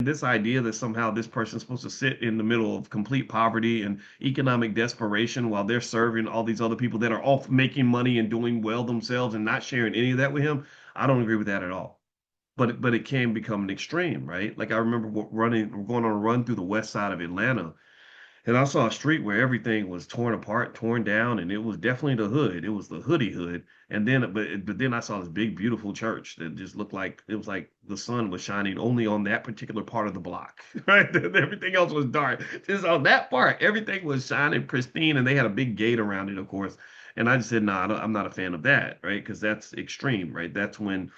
This idea that somehow this person's supposed to sit in the middle of complete poverty and economic desperation while they're serving all these other people that are off making money and doing well themselves and not sharing any of that with him, I don't agree with that at all. But it can become an extreme, right? Like I remember going on a run through the west side of Atlanta, and I saw a street where everything was torn apart, torn down, and it was definitely the hood. It was the hoodie hood. And then, but then I saw this big, beautiful church that just looked like it was like the sun was shining only on that particular part of the block, right? Everything else was dark. Just on that part, everything was shining pristine, and they had a big gate around it, of course. And I just said, no, I'm not a fan of that, right? Because that's extreme, right? That's when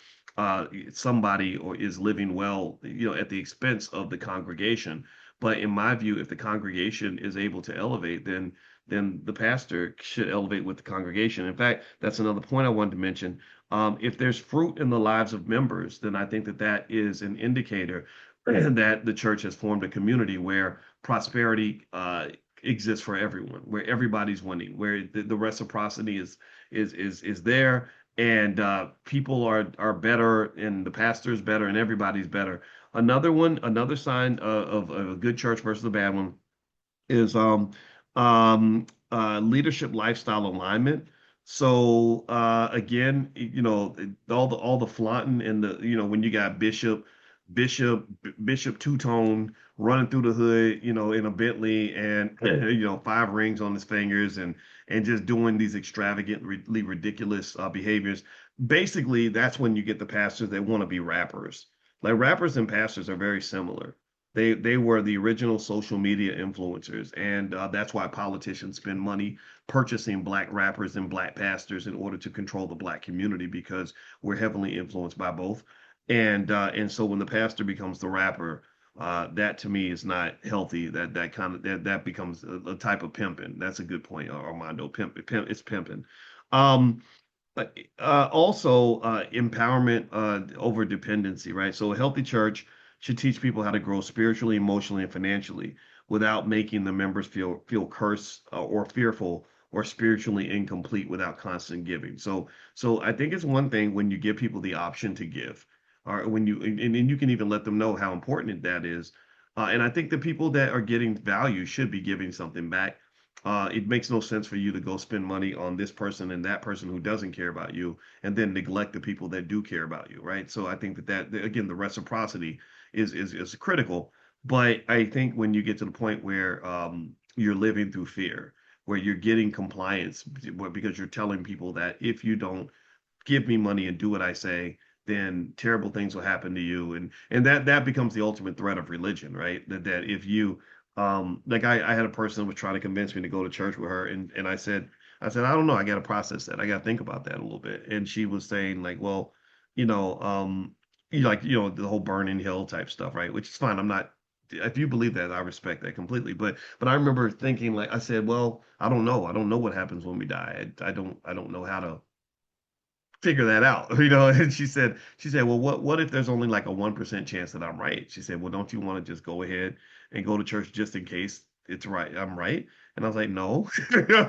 somebody or is living well, at the expense of the congregation. But in my view, if the congregation is able to elevate, then the pastor should elevate with the congregation. In fact, that's another point I wanted to mention. If there's fruit in the lives of members, then I think that that is an indicator that the church has formed a community where prosperity exists for everyone, where everybody's winning, where the reciprocity is there, and people are better, and the pastor's better, and everybody's better. Another sign of a good church versus a bad one is leadership lifestyle alignment. So again, all the flaunting and when you got Bishop Two Tone running through the hood, in a Bentley and five rings on his fingers and just doing these extravagantly ridiculous behaviors. Basically, that's when you get the pastors that want to be rappers. Like rappers and pastors are very similar. They were the original social media influencers, and that's why politicians spend money purchasing black rappers and black pastors in order to control the black community because we're heavily influenced by both. And so when the pastor becomes the rapper, that to me is not healthy. That becomes a type of pimping. That's a good point, Armando. It's pimping. Um, also, empowerment over dependency, right? So a healthy church should teach people how to grow spiritually, emotionally, and financially without making the members feel cursed or fearful or spiritually incomplete without constant giving. So I think it's one thing when you give people the option to give, or when and you can even let them know how important that is. And I think the people that are getting value should be giving something back. It makes no sense for you to go spend money on this person and that person who doesn't care about you, and then neglect the people that do care about you, right? So I think that again, the reciprocity is critical. But I think when you get to the point where you're living through fear, where you're getting compliance because you're telling people that if you don't give me money and do what I say, then terrible things will happen to you. And that becomes the ultimate threat of religion, right? That if you like I had a person who was trying to convince me to go to church with her, and I said, I don't know, I gotta process that. I gotta think about that a little bit. And she was saying, like, well, you know, the whole burning hell type stuff, right? Which is fine. I'm not if you believe that, I respect that completely. But I remember thinking, like I said, well, I don't know. I don't know what happens when we die. I don't know how to figure that out, And she said, well, what if there's only like a 1% chance that I'm right? She said, well, don't you want to just go ahead and go to church just in case it's right? I'm right. And I was like, no,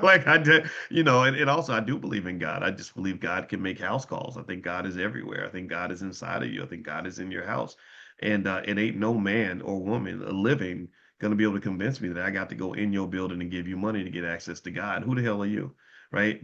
like I did, and also I do believe in God. I just believe God can make house calls. I think God is everywhere. I think God is inside of you. I think God is in your house. And it ain't no man or woman living going to be able to convince me that I got to go in your building and give you money to get access to God. Who the hell are you? Right.